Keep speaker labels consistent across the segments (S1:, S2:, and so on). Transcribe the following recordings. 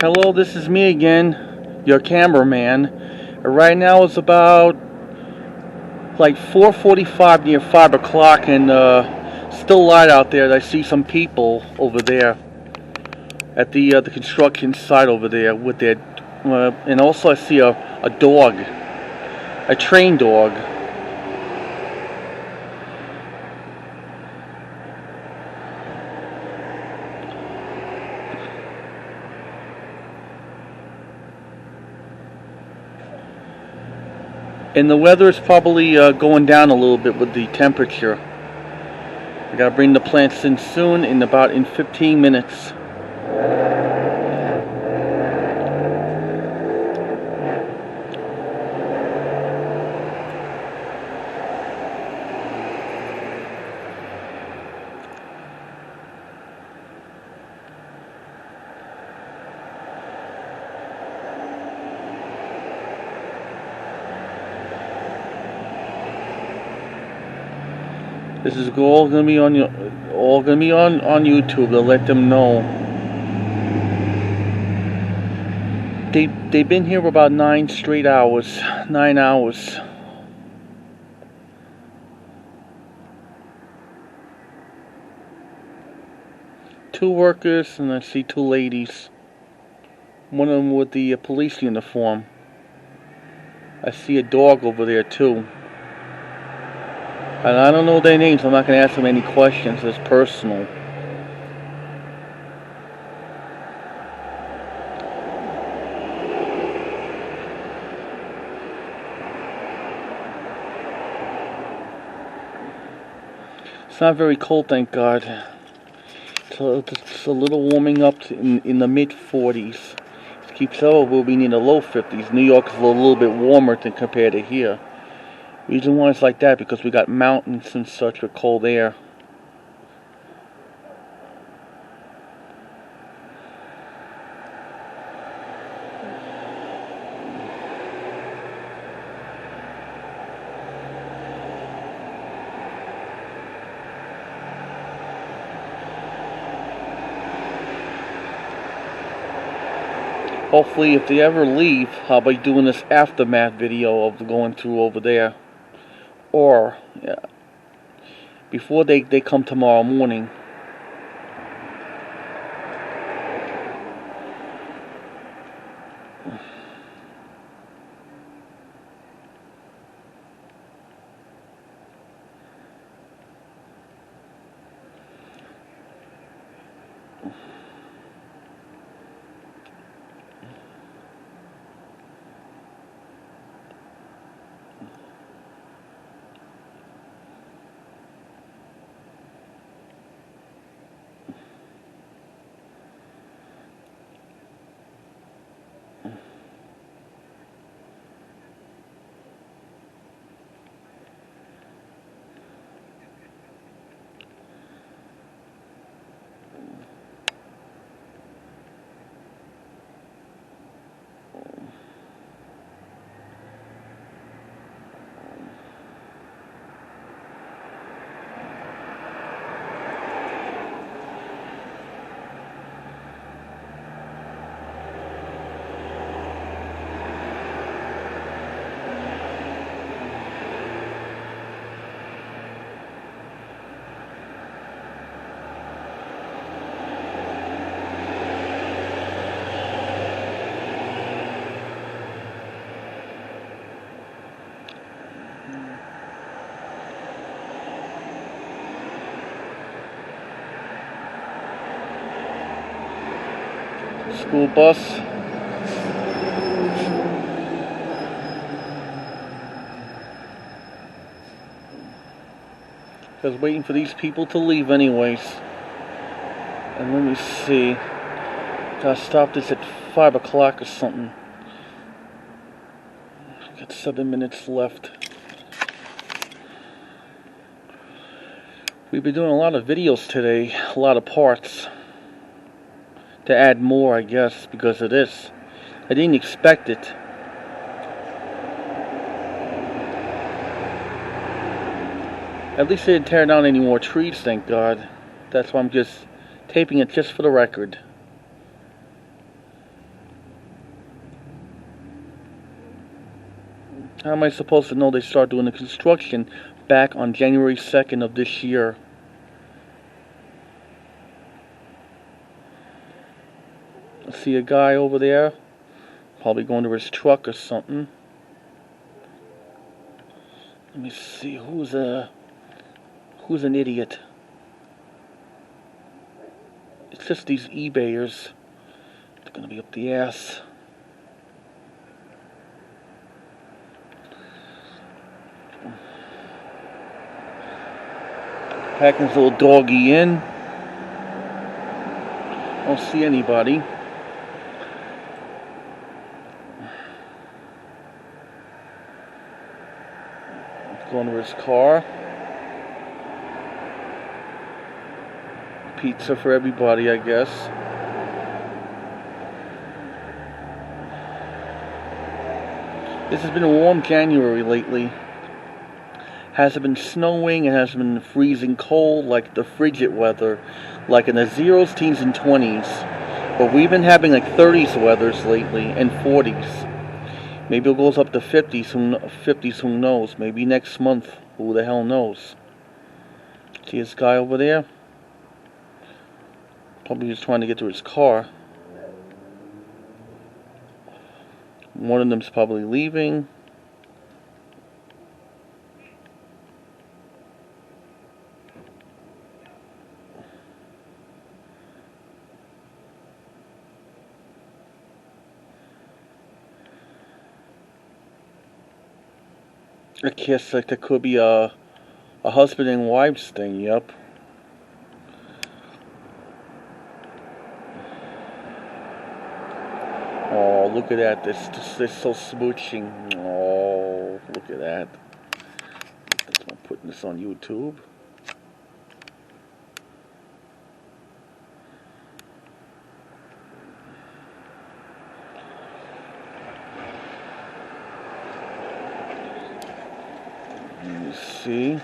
S1: Hello, this is me again, your cameraman. Right now it's about like 4:45, near 5 o'clock, and still light out there. I see some people over there at the construction site over there with their, and also I see a dog, a train dog. And the weather is probably going down a little bit with the temperature. I gotta bring the plants in soon, in 15 minutes. This is all gonna be on YouTube to let them know. They've been here for about 9 straight hours. 9 hours. Two workers, and I see two ladies. One of them with the police uniform. I see a dog over there too. And I don't know their names, so I'm not going to ask them any questions. It's personal. It's not very cold, thank God. So it's a little warming up in the mid-40s. It keeps up, we'll be in the low 50s. New York is a little bit warmer than compared to here. Reason why it's like that, because we got mountains and such with cold air. Hopefully, if they ever leave, I'll be doing this aftermath video of going through over there. Or, yeah, before they come tomorrow morning. School bus. I was waiting for these people to leave anyways. And let me see. Gotta stop this at 5 o'clock or something. Got 7 minutes left. We've been doing a lot of videos today, a lot of parts. To add more, I guess, because of this. I didn't expect it. At least they didn't tear down any more trees, thank God. That's why I'm just taping it just for the record. How am I supposed to know they start doing the construction back on January 2nd of this year? I see a guy over there, probably going to his truck or something. Let me see, who's an idiot? It's just these eBayers. They're gonna be up the ass. Packing his little doggy in. Don't see anybody. Going to his car. Pizza for everybody, I guess. This has been a warm January lately. Hasn't been snowing, it hasn't been freezing cold like the frigid weather, like in the zeros, teens, and 20s. But we've been having like 30s weathers lately, and 40s. Maybe it goes up to 50s, who knows? Maybe next month, who the hell knows? See this guy over there? Probably just trying to get to his car. One of them's probably leaving. I guess like there could be a husband and wives thing, yep. Oh, look at that. This is so smooching. Oh, look at that. I'm putting this on YouTube. Let me see.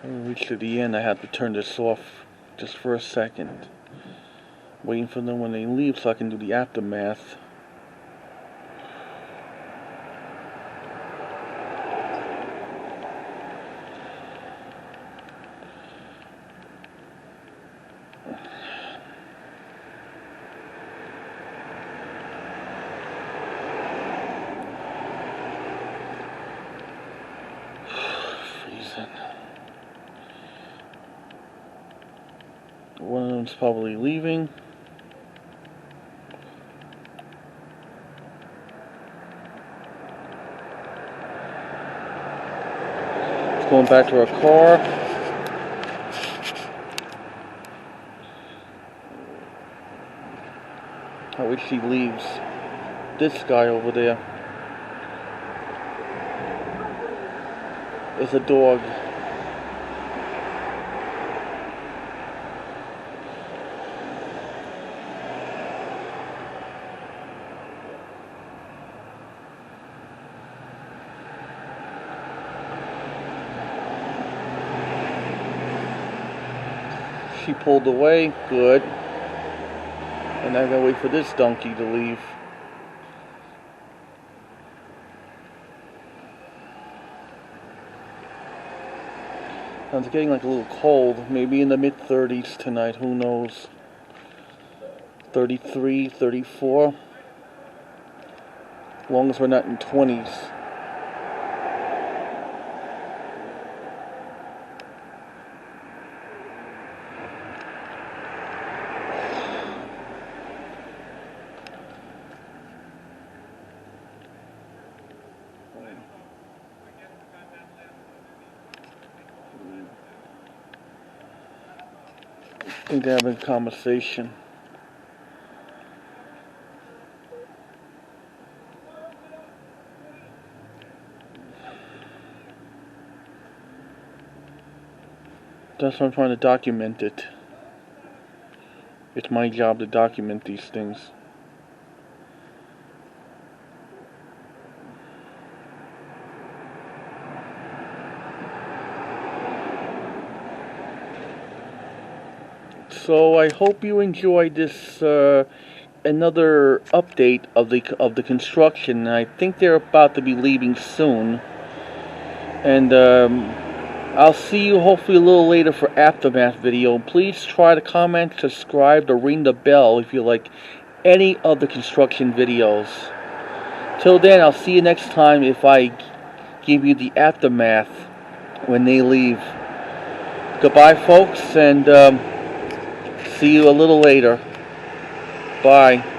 S1: When we reach to the end, I have to turn this off just for a second. Waiting for them when they leave so I can do the aftermath. Freezing. One of them's probably leaving. Going back to our car. I wish he leaves. This guy over there is a dog. She pulled away, good. And I'm gonna wait for this donkey to leave. It's getting like a little cold, maybe in the mid-30s tonight, who knows. 33, 34. As long as we're not in 20s. I think they're having a conversation. That's why I'm trying to document it. It's my job to document these things. So I hope you enjoyed this another update of the construction. I think they're about to be leaving soon, and I'll see you hopefully a little later for aftermath video. Please try to comment, subscribe, or ring the bell if you like any of the construction videos. Till then, I'll see you next time if I give you the aftermath when they leave. Goodbye, folks, and see you a little later. Bye.